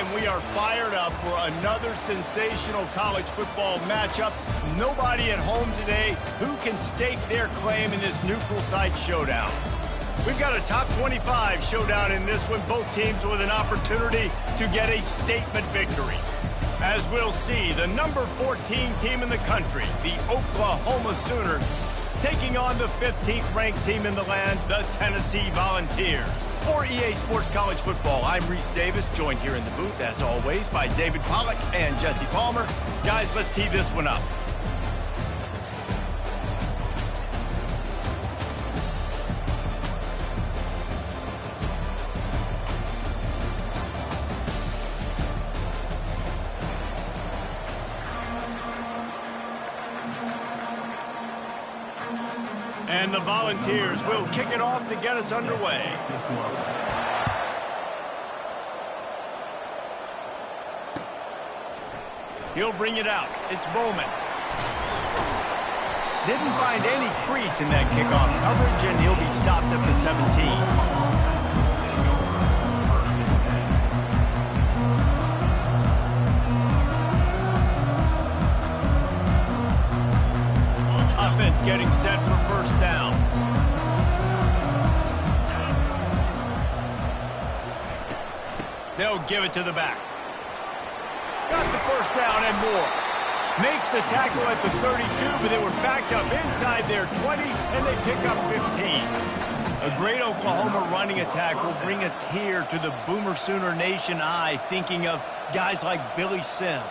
and we are fired up for another sensational college football matchup. Nobody at home today who can stake their claim in this neutral site showdown. We've got a top 25 showdown in this one, both teams with an opportunity to get a statement victory. As we'll see, the number 14 team in the country, the Oklahoma Sooners, taking on the 15th ranked team in the land, the Tennessee Volunteers. For EA Sports College Football, I'm Reese Davis, joined here in the booth, as always, by David Pollack and Jesse Palmer. Guys, let's tee this one up. And the Volunteers will kick it off to get us underway. He'll bring it out. It's Bowman. Didn't find any crease in that kickoff coverage, and he'll be stopped at the 17. Offense getting set for first down. They'll give it to the back. Got the first down and more. Makes the tackle at the 32, but they were backed up inside their 20, and they pick up 15. A great Oklahoma running attack will bring a tear to the Boomer Sooner Nation eye, thinking of guys like Billy Sims.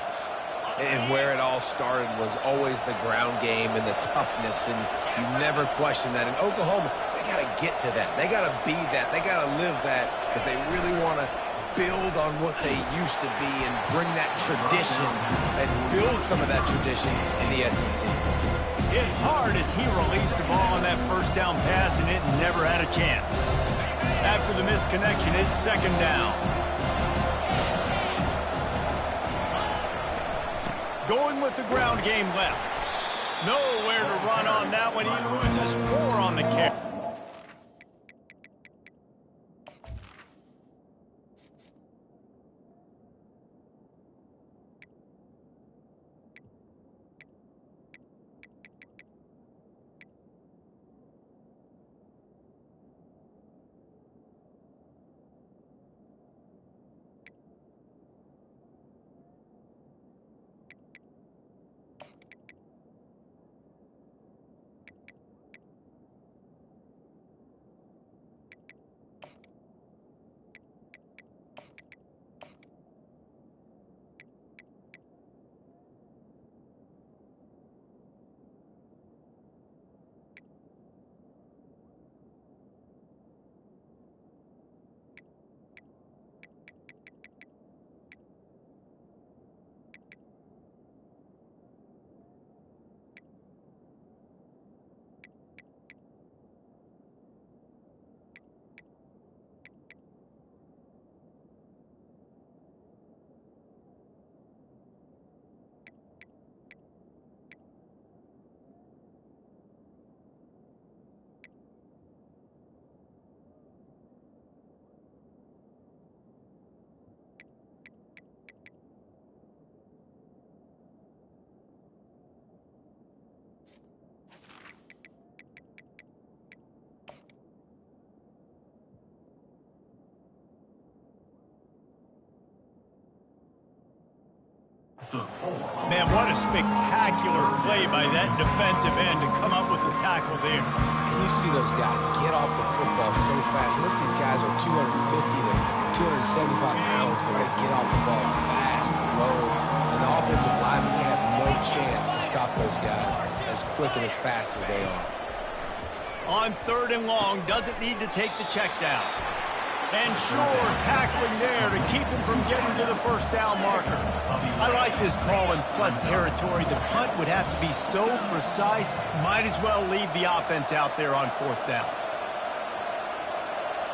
And where it all started was always the ground game and the toughness, and you never question that. In Oklahoma, they got to get to that. They got to be that. They got to live that if they really want to build on what they used to be and bring that tradition and build some of that tradition in the SEC. Hit hard as he released the ball on that first down pass, and it never had a chance. After the misconnection, it's second down. Going with the ground game left. Nowhere to run on that one. He loses 4 on the kick. Man, what a spectacular play by that defensive end to come up with the tackle there. And you see those guys get off the football so fast. Most of these guys are 250 to 275 pounds, but they get off the ball fast, low. And the offensive linemen, they have no chance to stop those guys as quick and as fast as they are. On 3rd and long, doesn't need to take the check down. And sure, tackling there to keep him from getting to the first down marker. I like this call in plus territory. The punt would have to be so precise, might as well leave the offense out there on 4th down.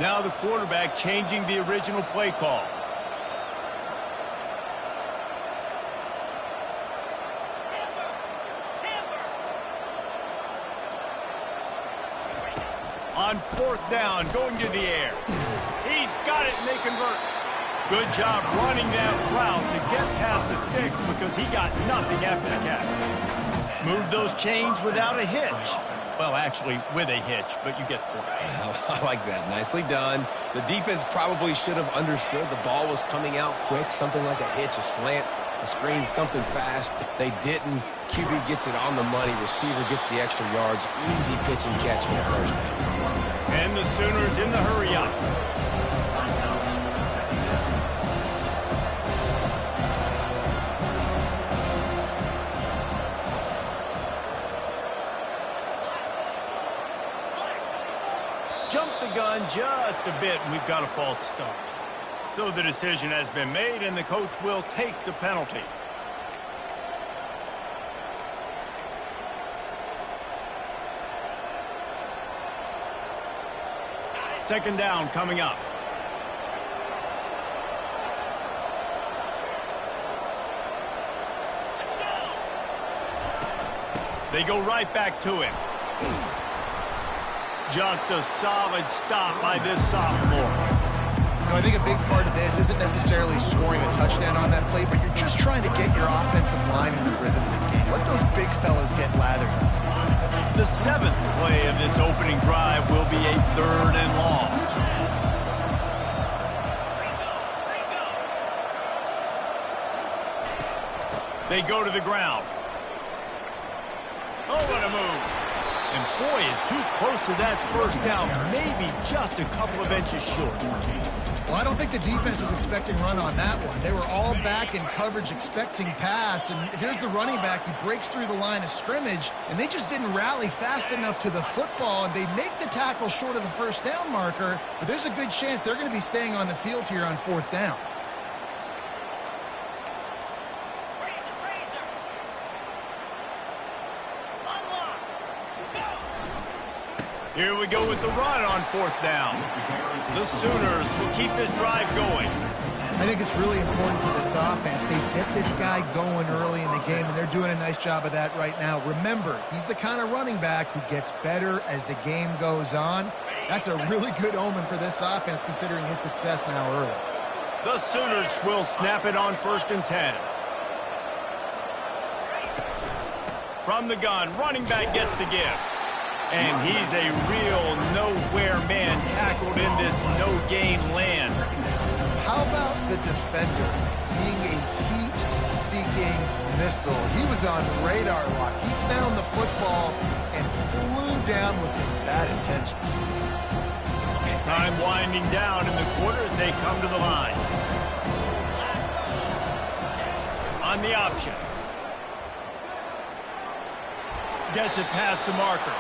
Now the quarterback changing the original play call. On 4th down, going to the air. He's got it, and they convert. Good job running that route to get past the sticks because he got nothing after the catch. Move those chains without a hitch. Well, actually, with a hitch, but you get the point. I like that. Nicely done. The defense probably should have understood the ball was coming out quick, something like a hitch, a slant, a screen, something fast. They didn't. QB gets it on the money. Receiver gets the extra yards. Easy pitch and catch for the first down. And the Sooners in the hurry-up. Jump the gun just a bit, and we've got a false start. So the decision has been made, and the coach will take the penalty. Second down coming up. They go right back to him. Just a solid stop by this sophomore. You know, I think a big part of this isn't necessarily scoring a touchdown on that play, but you're just trying to get your offensive line in the rhythm of the game. Let those big fellas get lathered up. The seventh play of this opening drive will be a 3rd and long. They go to the ground. Oh, what a move. And boy, is he close to that first down, maybe just a couple of inches short. Well, I don't think the defense was expecting run on that one. They were all back in coverage expecting pass, and here's the running back. He breaks through the line of scrimmage, and they just didn't rally fast enough to the football, and they make the tackle short of the first down marker, but there's a good chance they're going to be staying on the field here on 4th down. Here we go with the run on 4th down. The Sooners will keep this drive going. I think it's really important for this offense. They get this guy going early in the game, and they're doing a nice job of that right now. Remember, he's the kind of running back who gets better as the game goes on. That's a really good omen for this offense, considering his success now early. The Sooners will snap it on 1st and 10. From the gun, running back gets to give. And he's a real nowhere man tackled in this no-gain land. How about the defender being a heat-seeking missile? He was on radar lock. He found the football and flew down with some bad intentions. Time winding down in the quarter as they come to the line. On the option. Gets it past the marker.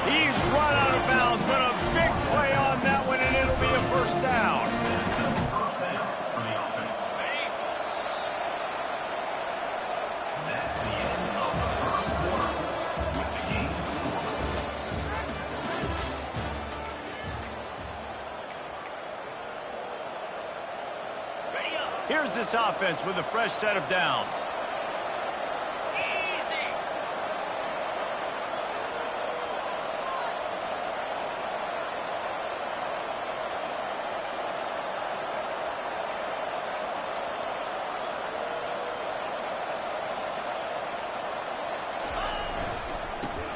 He's run out of bounds, but a big play on that one, and it'll be a 1st down. Here's this offense with a fresh set of downs.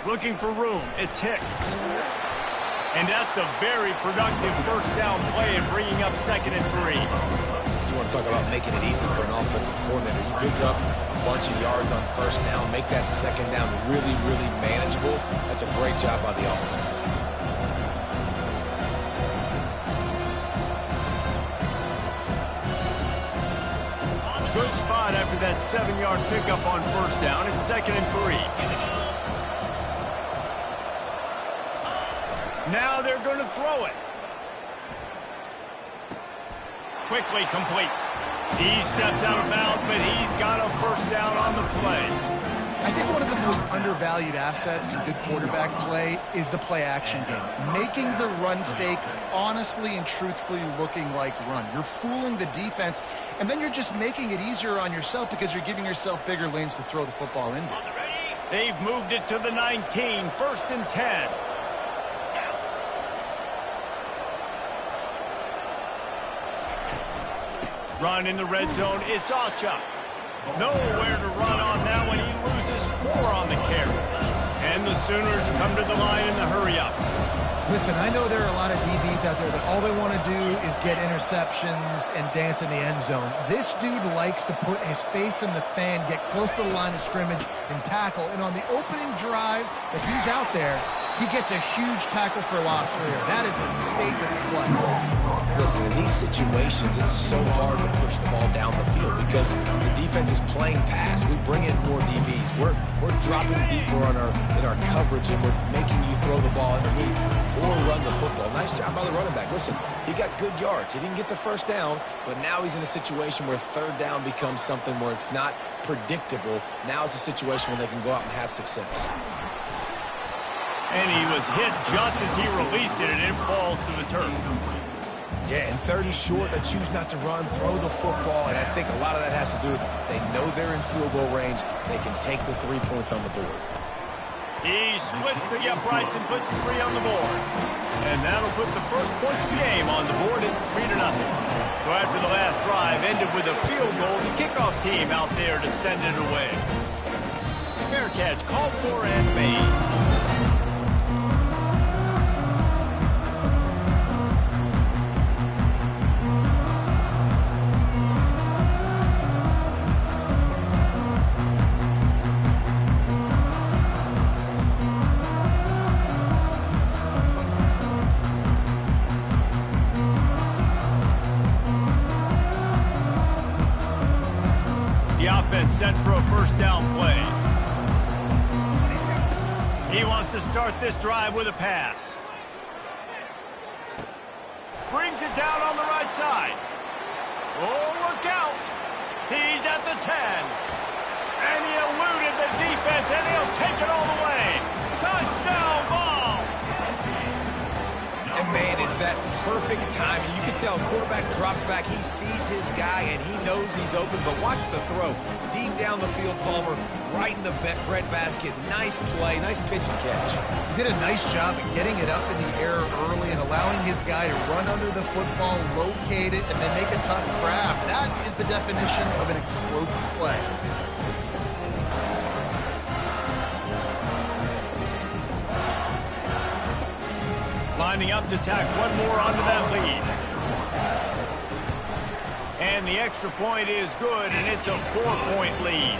Looking for room. It's Hicks. And that's a very productive 1st down play and bringing up 2nd and 3. You want to talk about making it easy for an offensive coordinator. You pick up a bunch of yards on 1st down, make that 2nd down really, really manageable. That's a great job by the offense. Good spot after that 7-yard pickup on 1st down. It's 2nd and 3. Now they're going to throw it. Quickly complete. He steps out of bounds, but he's got a 1st down on the play. I think one of the most undervalued assets in good quarterback play is the play-action game. Making the run fake honestly and truthfully looking like run. You're fooling the defense, and then you're just making it easier on yourself because you're giving yourself bigger lanes to throw the football into. They've moved it to the 19, 1st and 10. Run in the red zone. It's Ocha. Nowhere to run on that one. He loses 4 on the carry. And the Sooners come to the line in the hurry-up. Listen, I know there are a lot of DBs out there that all they want to do is get interceptions and dance in the end zone. This dude likes to put his face in the fan, get close to the line of scrimmage, and tackle. And on the opening drive, if he's out there, he gets a huge tackle for loss earlier. That is a statement play. Listen, in these situations, it's so hard to push the ball down the field because the defense is playing pass. We bring in more DBs. We're dropping deeper in our coverage, and we're making you throw the ball underneath or run the football. Nice job by the running back. Listen, he got good yards. He didn't get the first down, but now he's in a situation where third down becomes something where it's not predictable. Now it's a situation where they can go out and have success. And he was hit just as he released it, and it falls to the turf. Yeah, and 3rd and short, they choose not to run, throw the football, and I think a lot of that has to do with they know they're in field goal range. They can take the 3 points on the board. He splits the uprights and puts 3 on the board. And that'll put the first points of the game on the board. It's 3-0. So after the last drive ended with a field goal, the kickoff team out there to send it away. Fair catch called for and made. Set for a first down play. He wants to start this drive with a pass. Brings it down on the right side. Oh, look out. He's at the 10. And he eluded the defense, and he'll take it all the way. Touchdown ball. And, man, is that perfect timing. You can tell quarterback drops back. He sees his guy, and he knows he's open. But watch the throw. Deep down the field, Palmer, right in the breadbasket. Nice play, nice pitch and catch. He did a nice job of getting it up in the air early and allowing his guy to run under the football, locate it, and then make a tough grab. That is the definition of an explosive play. Lining up to tack one more onto that lead. And the extra point is good, and it's a 4-point lead.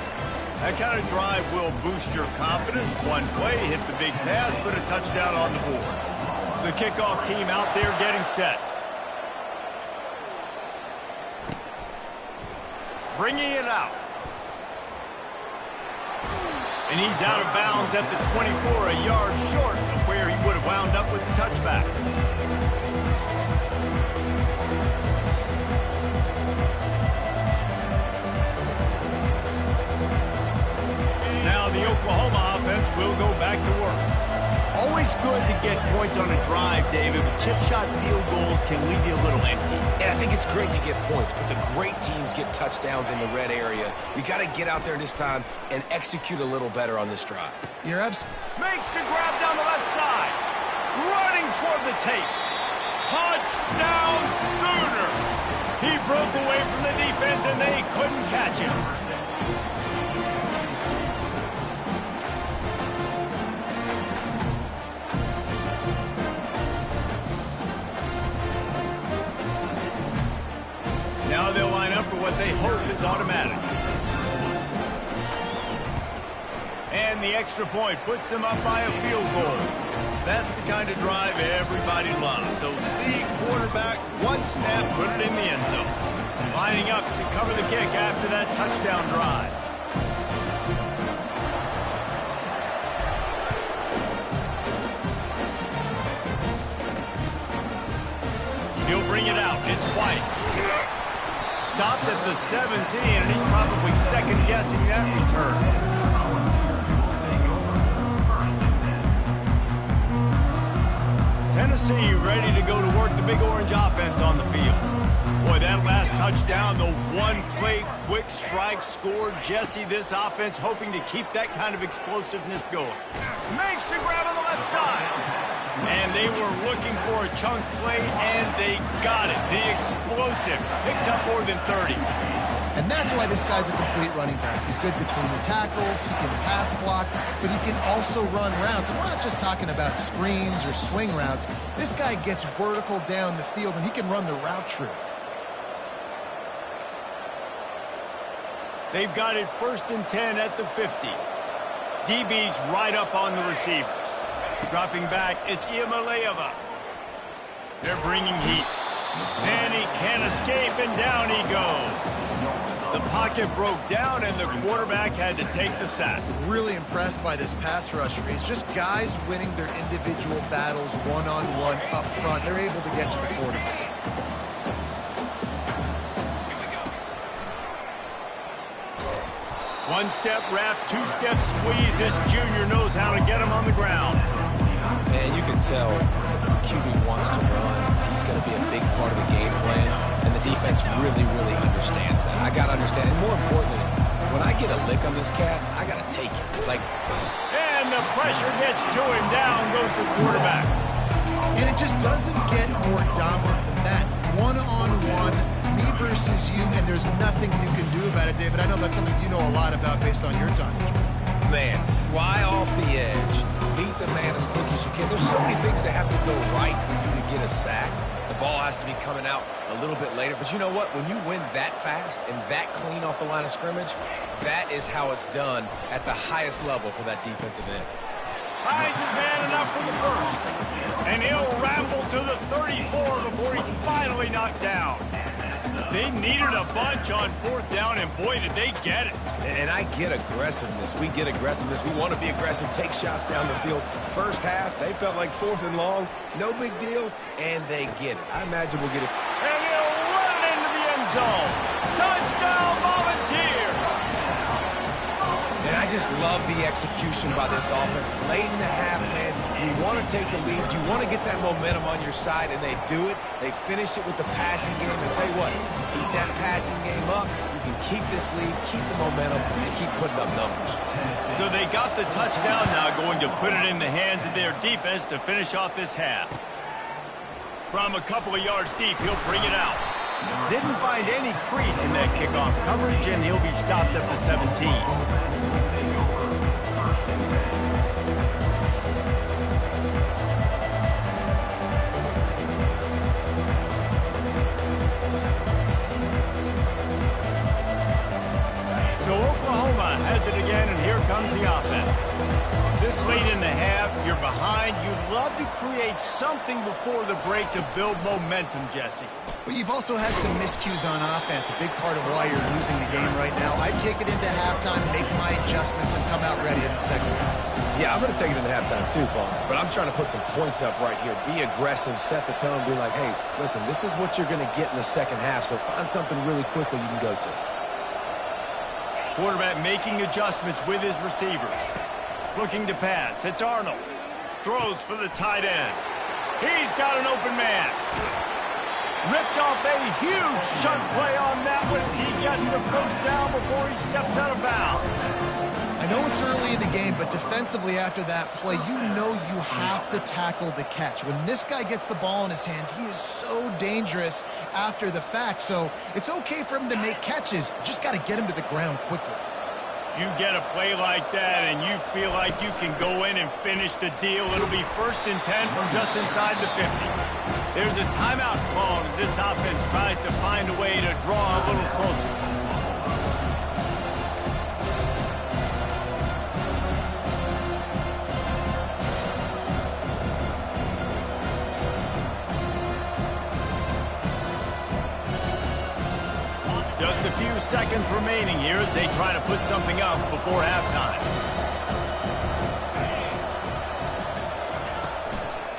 That kind of drive will boost your confidence. One play, hit the big pass, but a touchdown on the board. The kickoff team out there getting set. Bringing it out. And he's out of bounds at the 24, a yard short of where he would have wound up with the touchback. Now the Oklahoma offense will go back to work. Always good to get points on a drive, David, but chip shot field goals can leave you a little empty. And I think it's great to get points, but the great teams get touchdowns in the red area. You got to get out there this time and execute a little better on this drive. You're absolutely... Makes the grab down the left side. Running toward the tape. Touchdown Sooners. He broke away from the defense and they couldn't catch him. Now they'll line up for what they hope is automatic. And the extra point puts them up by a field goal. That's the kind of drive everybody loves. So see quarterback, one snap, put it in the end zone. Lining up to cover the kick after that touchdown drive. He'll bring it out. It's White. Stopped at the 17, and he's probably second-guessing that return. Tennessee ready to go to work the Big Orange offense on the field. Boy, that last touchdown, the one-play quick strike scored. Jesse, this offense hoping to keep that kind of explosiveness going. Makes the grab on the left side. And they were looking for a chunk play, and they got it. The explosive picks up more than 30. And that's why this guy's a complete running back. He's good between the tackles, he can pass block, but he can also run routes. And we're not just talking about screens or swing routes. This guy gets vertical down the field, and he can run the route tree. They've got it 1st and 10 at the 50. DB's right up on the receivers. Dropping back, it's Iamaleava. They're bringing heat. And he can't escape, and down he goes. The pocket broke down, and the quarterback had to take the sack. Really impressed by this pass rush. It's just guys winning their individual battles one-on-one up front. They're able to get to the quarterback. One-step wrap, two-step squeeze. This junior knows how to get him on the ground. And you can tell if the QB wants to run, he's going to be a big part of the game plan. And the defense really, really understands that. I got to understand. And more importantly, when I get a lick on this cat, I got to take it. And the pressure gets to him. Down goes the quarterback. And it just doesn't get more dominant than that. One-on-one, me versus you, and there's nothing you can do about it, David. I know that's something you know a lot about based on your time. Man, fly off the edge. Beat the man as quick as you can. There's so many things that have to go right for you to get a sack. The ball has to be coming out a little bit later. But you know what? When you win that fast and that clean off the line of scrimmage, that is how it's done at the highest level for that defensive end. Finds his man enough for the first. And he'll ramble to the 34 before he's finally knocked down. They needed a bunch on 4th down, and boy, did they get it. And I get aggressiveness. We get aggressiveness. We want to be aggressive, take shots down the field. First half, they felt like 4th and long. No big deal, and they get it. I imagine we'll get it. And he'll run it into the end zone. Touchdown, Volunteer. And I just love the execution by this offense. Late in the half, man, you want to take the lead. You want to get that momentum on your side, and they do it. They finish it with the passing game. And tell you what, keep that passing game up. You can keep this lead, keep the momentum, and keep putting up numbers. So they got the touchdown, now going to put it in the hands of their defense to finish off this half. From a couple of yards deep, he'll bring it out. Didn't find any crease in that kickoff coverage, and he'll be stopped at the 17. So Oklahoma has it again, and here comes the offense. This late in the half, you're behind. You'd love to create something before the break to build momentum, Jesse. But you've also had some miscues on offense, a big part of why you're losing the game right now. I'd take it into halftime, make my adjustments, and come out ready in the second half. Yeah, I'm going to take it into halftime too, Paul. But I'm trying to put some points up right here. Be aggressive, set the tone, be like, hey, listen, this is what you're going to get in the second half, so find something really quickly you can go to. Quarterback making adjustments with his receivers. Looking to pass. It's Arnold. Throws for the tight end. He's got an open man. Ripped off a huge chunk play on that one as he gets the first down before he steps out of bounds. I know it's early in the game, but defensively after that play, you know you have to tackle the catch. When this guy gets the ball in his hands, he is so dangerous after the fact. So it's okay for him to make catches. You just got to get him to the ground quickly. You get a play like that and you feel like you can go in and finish the deal. It'll be 1st and 10 from just inside the 50. There's a timeout called as this offense tries to find a way to draw a little closer. Just a few seconds remaining here as they try to put something up before halftime.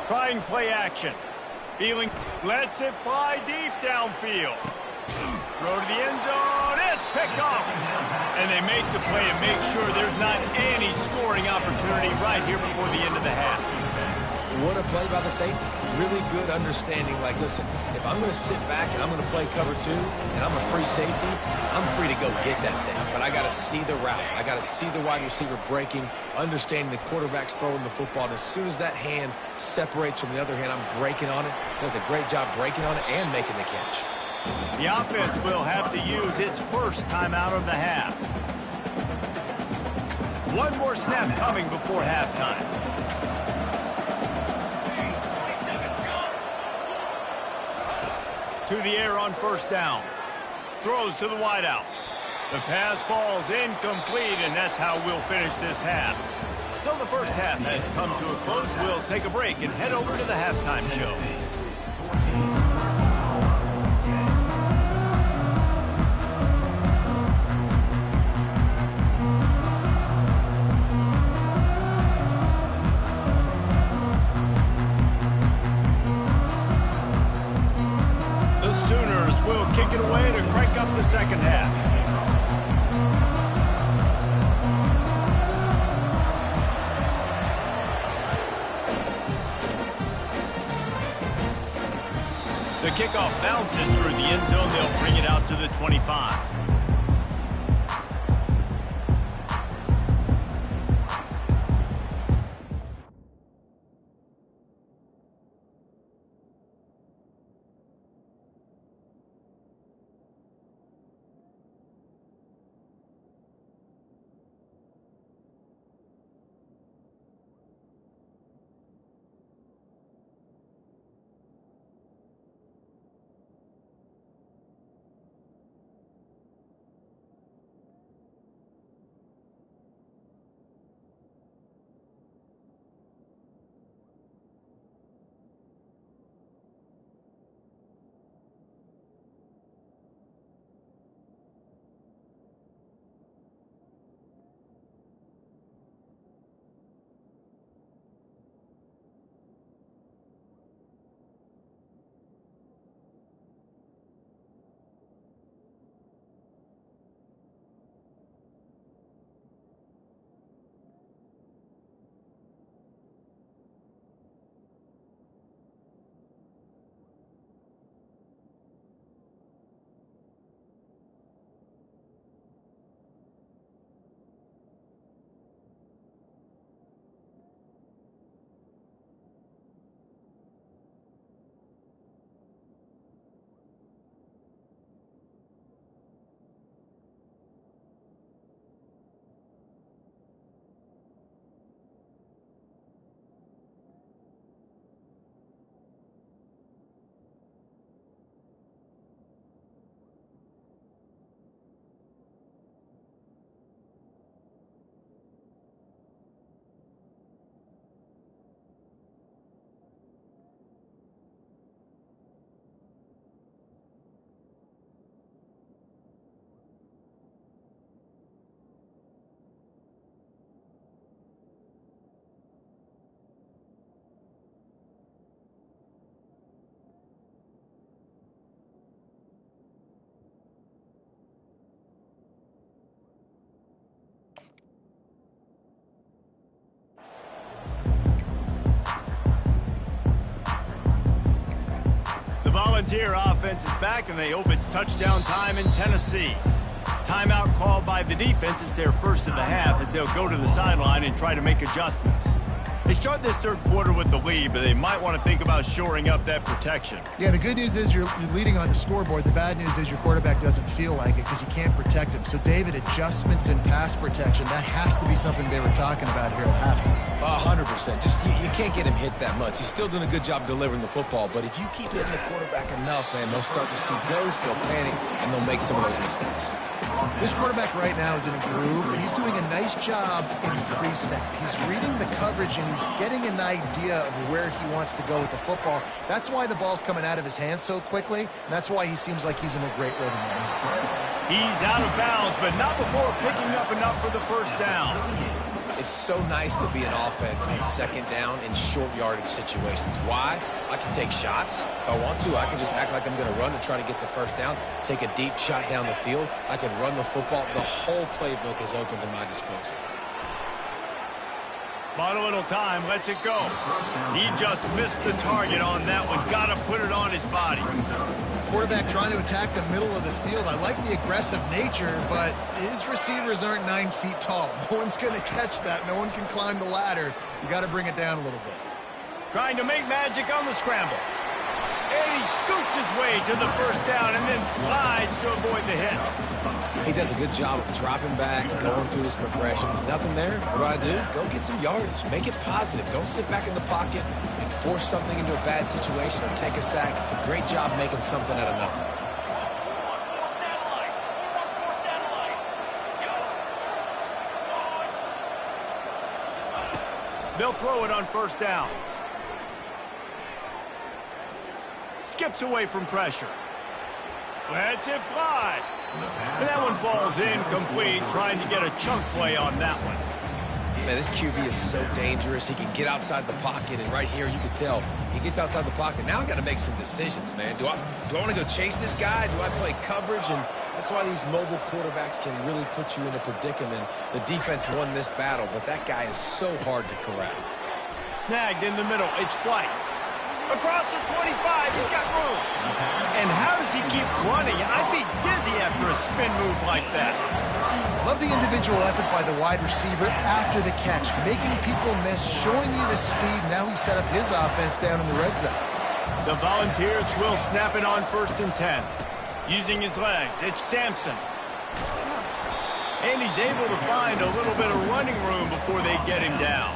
Trying play action. Feeling, lets it fly deep downfield. Throw to the end zone, it's picked off. And they make the play and make sure there's not any scoring opportunity right here before the end of the half. What a play by the safety. Really good understanding. Like, listen, if I'm going to sit back and I'm going to play cover 2 and I'm a free safety, I'm free to go get that thing. But I got to see the route. I got to see the wide receiver breaking, understanding the quarterback's throwing the football. And as soon as that hand separates from the other hand, I'm breaking on it. Does a great job breaking on it and making the catch. The offense will have to use its first timeout of the half. One more snap coming before halftime. To the air on first down. Throws to the wideout. The pass falls incomplete, and that's how we'll finish this half. So the first half has come to a close. We'll take a break and head over to the halftime show. Will kick it away to crank up the second half. The kickoff bounces through the end zone. They'll bring it out to the 25. Volunteer offense is back, and they hope it's touchdown time in Tennessee. Timeout called by the defense. It's their first of the half as they'll go to the sideline and try to make adjustments. They start this third quarter with the lead, but they might want to think about shoring up that protection. Yeah, the good news is you're leading on the scoreboard. The bad news is your quarterback doesn't feel like it because you can't protect him. So, David, adjustments in pass protection, that has to be something they were talking about here at halftime. 100%. Just you can't get him hit that much. He's still doing a good job delivering the football, but if you keep hitting the quarterback enough, man, they'll start to see ghosts, they'll panic, and they'll make some of those mistakes. This quarterback right now is in a groove, and he's doing a nice job in pre-snap. He's reading the coverage, and he's getting an idea of where he wants to go with the football. That's why the ball's coming out of his hands so quickly, and that's why he seems like he's in a great rhythm now. He's out of bounds, but not before picking up enough for the first down. It's so nice to be an offense on second down in short yardage situations. Why? I can take shots. If I want to, I can just act like I'm going to run and try to get the first down, take a deep shot down the field. I can run the football. The whole playbook is open to my disposal. Bought a little time, lets it go. He just missed the target on that one. Got to put it on his body. Quarterback trying to attack the middle of the field. I like the aggressive nature, but his receivers aren't 9 feet tall. No one's going to catch that. No one can climb the ladder. You got to bring it down a little bit. Trying to make magic on the scramble. And he scoots his way to the first down and then slides to avoid the hit. He does a good job of dropping back, going through his progressions. Nothing there. What do? Go get some yardage. Make it positive. Don't sit back in the pocket and force something into a bad situation or take a sack. Great job making something out of nothing. They'll throw it on first down. Skips away from pressure. Lets it fly. And that one falls incomplete, trying to get a chunk play on that one. Man, this QB is so dangerous. He can get outside the pocket, and right here you can tell he gets outside the pocket. Now I got to make some decisions, man. Do I want to go chase this guy? Do I play coverage? And that's why these mobile quarterbacks can really put you in a predicament. The defense won this battle, but that guy is so hard to corral. Snagged in the middle. It's White. Across the 25, he's got room. And how does he keep running? I'd be dizzy after a spin move like that. Love the individual effort by the wide receiver after the catch, making people miss, showing you the speed. Now he set up his offense down in the red zone. The Volunteers will snap it on 1st and 10. Using his legs, it's Sampson. And he's able to find a little bit of running room before they get him down.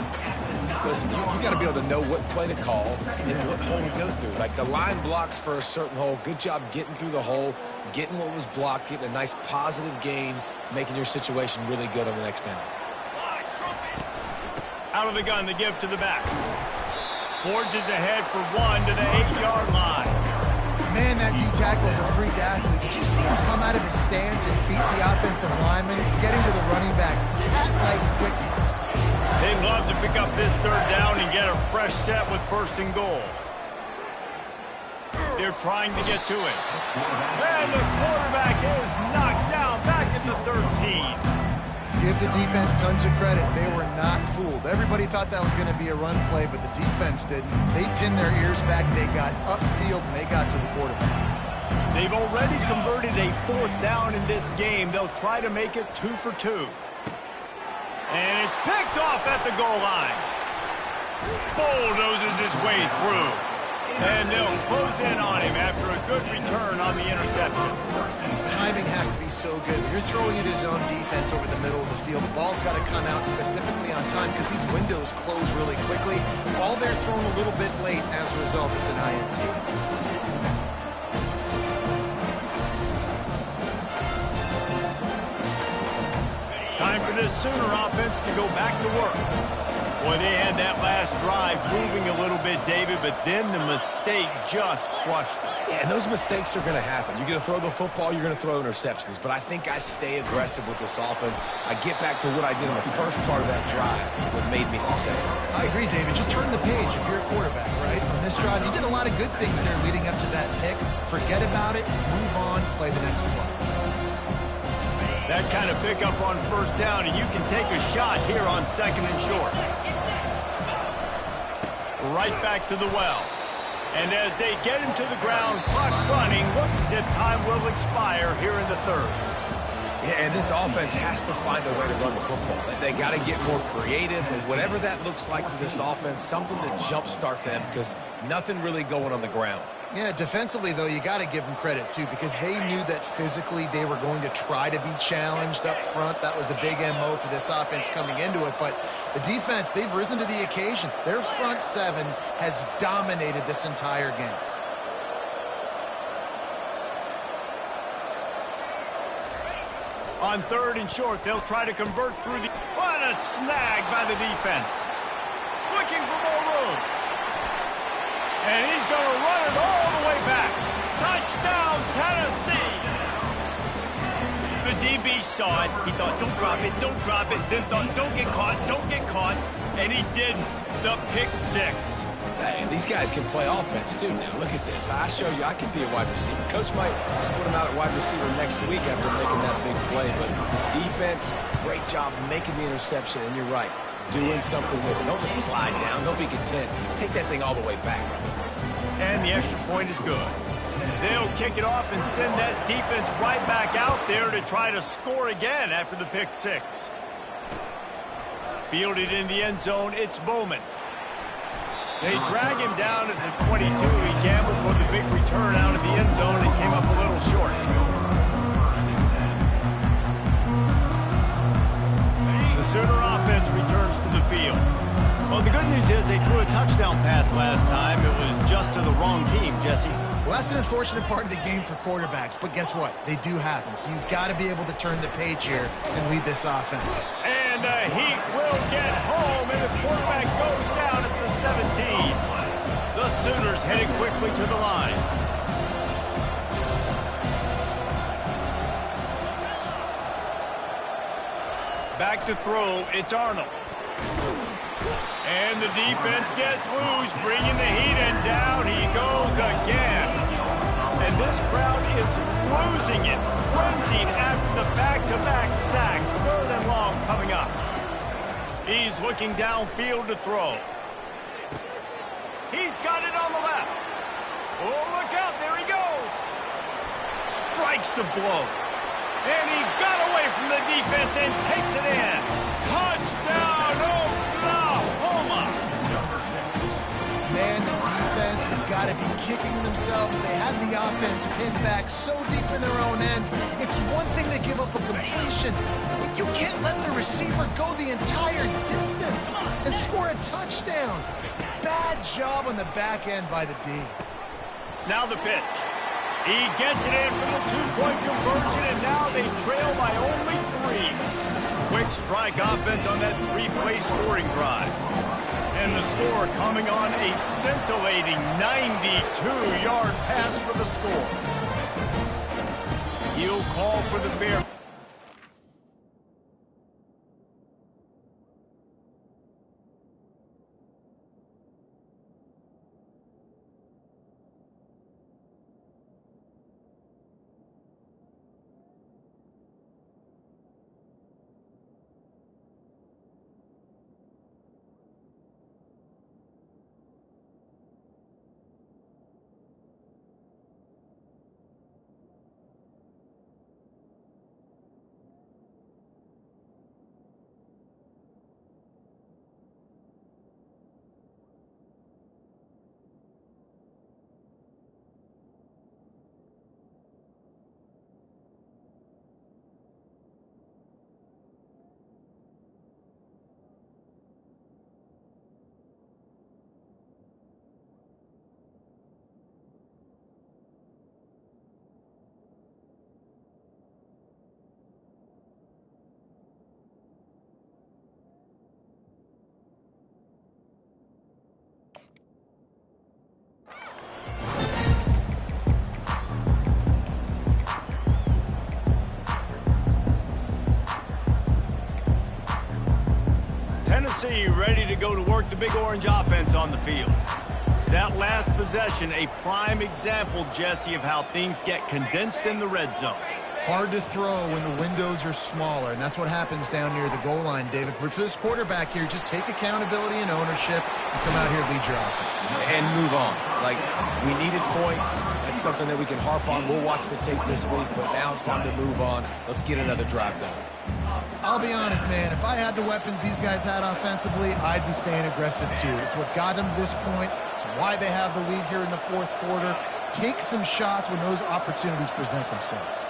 Listen, you got to be able to know what play to call and what hole to go through. Like the line blocks for a certain hole. Good job getting through the hole, getting what was blocked, getting a nice positive gain, making your situation really good on the next down. Out of the gun to give to the back. Forges ahead for one to the 8-yard line. Man, that D-tackle is a freak athlete. Did you see him come out of his stance and beat the offensive lineman, getting to the running back? Cat-like quickness. They'd love to pick up this 3rd down and get a fresh set with 1st and goal. They're trying to get to it. And the quarterback is knocked down back at the 13. Give the defense tons of credit. They were not fooled. Everybody thought that was going to be a run play, but the defense didn't. They pinned their ears back. They got upfield, and they got to the quarterback. They've already converted a 4th down in this game. They'll try to make it 2 for 2. And it's picked off at the goal line. Bulldozes his way through. And they'll close in on him after a good return on the interception. Timing has to be so good. You're throwing it his own defense over the middle of the field. The ball's got to come out specifically on time because these windows close really quickly. Ball there thrown a little bit late. As a result, it's an INT. Time for this Sooner offense to go back to work. Boy, they had that last drive moving a little bit, David, but then the mistake just crushed them. Yeah, and those mistakes are going to happen. You're going to throw the football, you're going to throw interceptions. But I think I stay aggressive with this offense. I get back to what I did in the first part of that drive, what made me successful. I agree, David. Just turn the page if you're a quarterback, right? On this drive, you did a lot of good things there leading up to that pick. Forget about it, move on, play the next play. That kind of pickup on 1st down, and you can take a shot here on 2nd and short. Right back to the well. And as they get him to the ground, clock running, looks as if time will expire here in the 3rd. Yeah, and this offense has to find a way to run the football. They got to get more creative, and whatever that looks like for this offense, something to jumpstart them because nothing really going on the ground. Yeah, defensively, though, you got to give them credit, too, because they knew that physically they were going to try to be challenged up front. That was a big MO for this offense coming into it. But the defense, they've risen to the occasion. Their front 7 has dominated this entire game. On 3rd and short, they'll try to convert through the... What a snag by the defense. Looking for more room. And he's going to run it all the way back. Touchdown, Tennessee. The DB saw it. He thought, don't drop it, don't drop it. Then thought, don't get caught, don't get caught. And he didn't. The pick 6. Hey, these guys can play offense, too. Now, look at this. I showed you I can be a wide receiver. Coach might split him out at wide receiver next week after making that big play. But defense, great job making the interception. And you're right. doing something with it. Don't just slide down. Don't be content. Take that thing all the way back. And the extra point is good. They'll kick it off and send that defense right back out there to try to score again after the pick six. Fielded in the end zone, it's Bowman. They drag him down at the 22. He gambled for the big return out of the end zone and came up a little short. The Sooner offense returns to the field. Well, the good news is they threw a touchdown pass last time. It was just to the wrong team, Jesse. Well, that's an unfortunate part of the game for quarterbacks, but guess what? They do happen, so you've got to be able to turn the page here and lead this offense. And the Heat will get home, and the quarterback goes down at the 17. The Sooners heading quickly to the line. Back to throw, it's Arnold. And the defense gets loose, bringing the Heat, and down he goes again. And this crowd is losing it, frenzied after the back-to-back sacks. 3rd and long coming up. He's looking downfield to throw. He's got it on the left. Oh, look out, there he goes. Strikes the blow. And he got away from the defense and takes it in. Touchdown, Oklahoma! Man, the defense has got to be kicking themselves. They had the offense pinned back so deep in their own end. It's one thing to give up a completion, but you can't let the receiver go the entire distance and score a touchdown. Bad job on the back end by the D. Now the pitch. He gets it in for the 2-point conversion, and now they trail by only 3. Quick strike offense on that 3-play scoring drive. And the score coming on a scintillating 92-yard pass for the score. He'll call for the fair. Tennessee ready to go to work the Big Orange offense on the field. That last possession, a prime example, Jesse, of how things get condensed in the red zone. Hard to throw when the windows are smaller, and that's what happens down near the goal line, David. But for this quarterback here, just take accountability and ownership and come out here and lead your offense. And move on. Like, we needed points. That's something that we can harp on. We'll watch the tape this week, but now it's time to move on. Let's get another drive going. I'll be honest, man. If I had the weapons these guys had offensively, I'd be staying aggressive too. It's what got them to this point. It's why they have the lead here in the 4th quarter. Take some shots when those opportunities present themselves.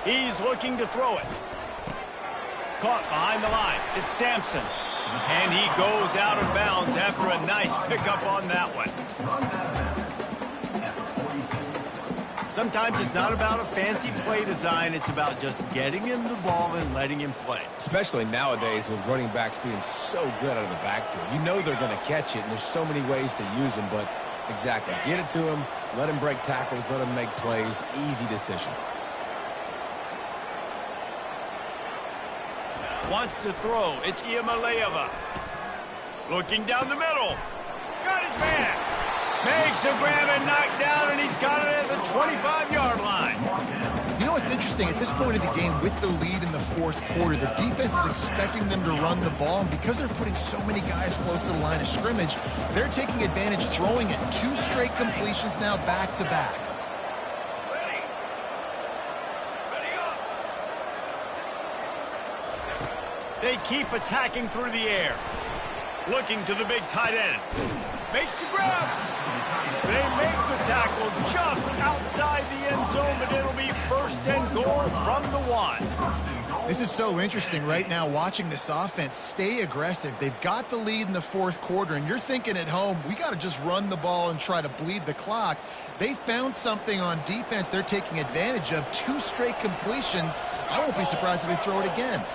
He's looking to throw it. Caught behind the line. It's Sampson. And he goes out of bounds after a nice pickup on that one. Sometimes it's not about a fancy play design. It's about just getting him the ball and letting him play. Especially nowadays with running backs being so good out of the backfield. You know they're going to catch it, and there's so many ways to use them. But exactly, get it to him, let him break tackles, let him make plays. Easy decision. Wants to throw. It's Iamaleava. Looking down the middle. Got his man. Makes the grab and knock down, and he's got it at the 25-yard line. You know what's interesting interesting. At this point of the game, with the lead in the fourth quarter, the defense is expecting them to run the ball, and because they're putting so many guys close to the line of scrimmage, they're taking advantage throwing it. 2 straight completions now back-to-back. They keep attacking through the air. Looking to the big tight end. Makes the grab. They make the tackle just outside the end zone, but it'll be 1st and goal from the 1. This is so interesting right now watching this offense stay aggressive. They've got the lead in the fourth quarter, and you're thinking at home, we got to just run the ball and try to bleed the clock. They found something on defense they're taking advantage of. 2 straight completions. I won't be surprised if they throw it again.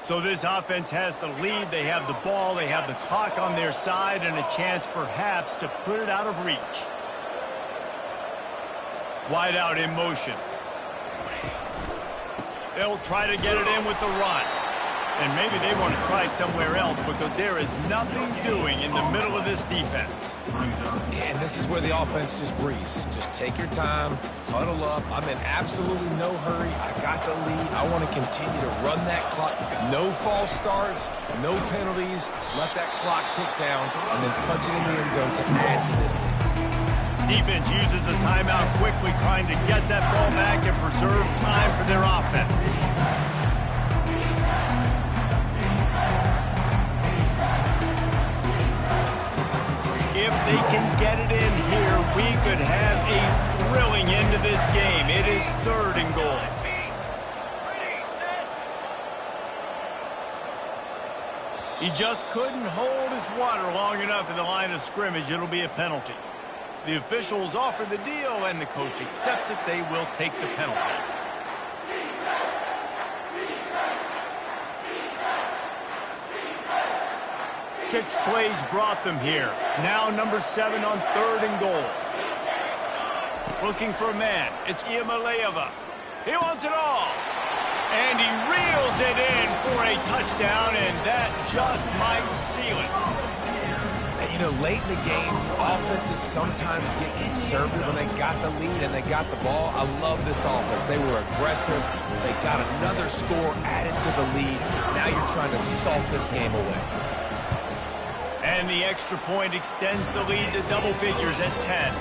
So this offense has the lead. They have the ball. They have the clock on their side and a chance perhaps to put it out of reach. Wide out in motion. They'll try to get it in with the run. And maybe they want to try somewhere else because there is nothing doing in the middle of this defense. And this is where the offense just breathes. Just take your time, huddle up. I'm in absolutely no hurry. I got the lead. I want to continue to run that clock. No false starts, no penalties. Let that clock tick down and then punch it in the end zone to add to this lead. Defense uses a timeout quickly, trying to get that ball back and preserve time for their offense. If they can get it in here, we could have a thrilling end to this game. It is 3rd and goal. He just couldn't hold his water long enough in the line of scrimmage. It'll be a penalty. The officials offer the deal, and the coach accepts it. They will take the penalties. Six plays brought them here. Now number 7 on 3rd and goal. Looking for a man. It's Iamaleava. He wants it all. And he reels it in for a touchdown, and that just might seal it. And, you know, late in the games, offenses sometimes get conservative when they got the lead and they got the ball. I love this offense. They were aggressive. They got another score added to the lead. Now you're trying to salt this game away. And the extra point extends the lead to double figures at 10.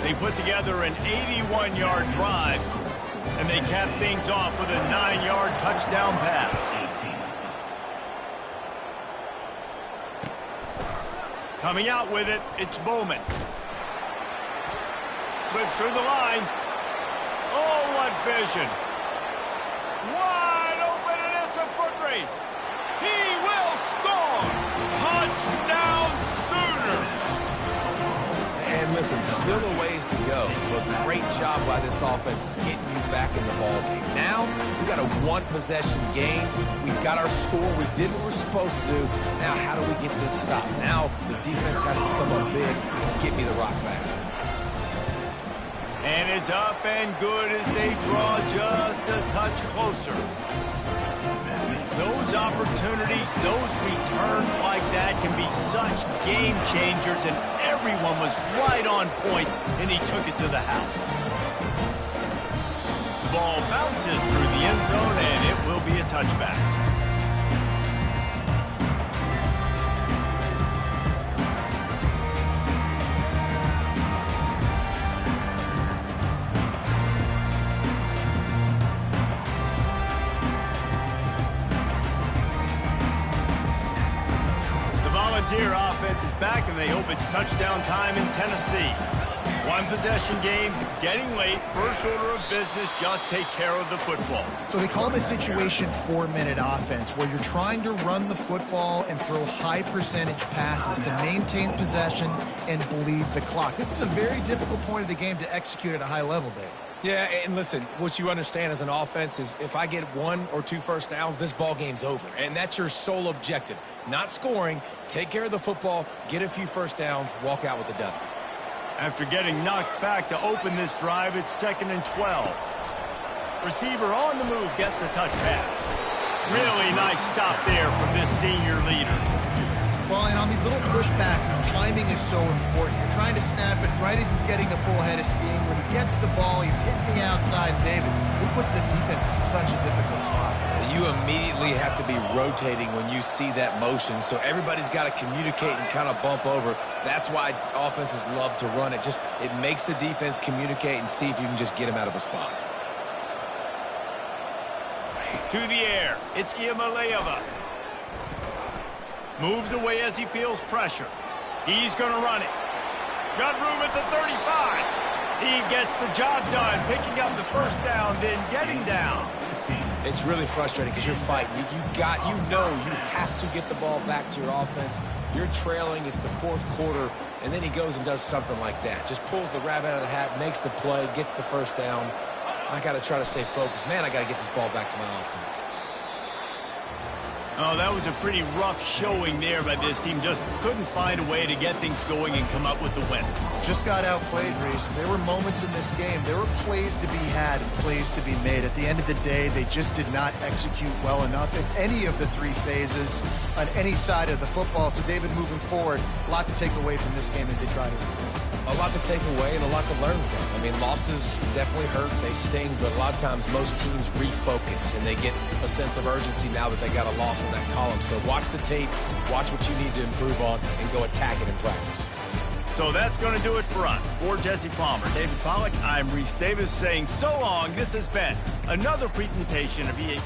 They put together an 81-yard drive, and they cap things off with a 9-yard touchdown pass. Coming out with it, it's Bowman. Slips through the line. Oh, what vision. Wide open, and it's a foot race. He will score. Touchdown Sooner. And listen, still a ways to go, but great job by this offense getting you back in the ball game. Now, we got a 1-possession game. We got our score. We did what we're supposed to do. Now, how do we get this stopped? Now, the defense has to come up big and get me the rock back. And it's up and good as they draw just a touch closer. Those opportunities, those returns like that can be such game changers, and everyone was right on point, and he took it to the house. The ball bounces through the end zone, and it will be a touchback. Volunteer offense is back, and they hope it's touchdown time in Tennessee. 1-possession game, getting late, first order of business, just take care of the football. So they call this situation 4-minute offense, where you're trying to run the football and throw high-percentage passes to maintain possession and bleed the clock. This is a very difficult point of the game to execute at a high level, Dave. Yeah, and listen, what you understand as an offense is if I get 1 or 2 first downs, this ball game's over. And that's your sole objective. Not scoring, take care of the football, get a few first downs, walk out with the W. After getting knocked back to open this drive, it's 2nd and 12. Receiver on the move gets the touch pass. Really nice stop there from this senior leader. Well, and on these little push passes, timing is so important. You're trying to snap it right as he's getting a full head of steam. When he gets the ball, he's hitting the outside. David, it puts the defense in such a difficult spot. You immediately have to be rotating when you see that motion, so everybody's got to communicate and kind of bump over. That's why offenses love to run it. It makes the defense communicate and see if you can just get him out of a spot. To the air, it's Iamaleava. Moves away as he feels pressure. He's going to run it. Got room at the 35. He gets the job done, picking up the first down, then getting down. It's really frustrating because you're fighting. You know you have to get the ball back to your offense. You're trailing. It's the fourth quarter, and then he goes and does something like that. Just pulls the rabbit out of the hat, makes the play, gets the first down. I got to try to stay focused. Man, I got to get this ball back to my offense. Oh, that was a pretty rough showing there by this team. Just couldn't find a way to get things going and come up with the win. Just got outplayed, Reese. There were moments in this game. There were plays to be had and plays to be made. At the end of the day, they just did not execute well enough in any of the three phases on any side of the football. So, David, moving forward, a lot to take away from this game as they try to win. A lot to take away and a lot to learn from. I mean, losses definitely hurt. They sting, but a lot of times most teams refocus and they get a sense of urgency now that they got a loss in that column. So watch the tape, watch what you need to improve on, and go attack it in practice. So that's going to do it for us. For Jesse Palmer, David Pollack, I'm Reese Davis saying so long. This has been another presentation of EA.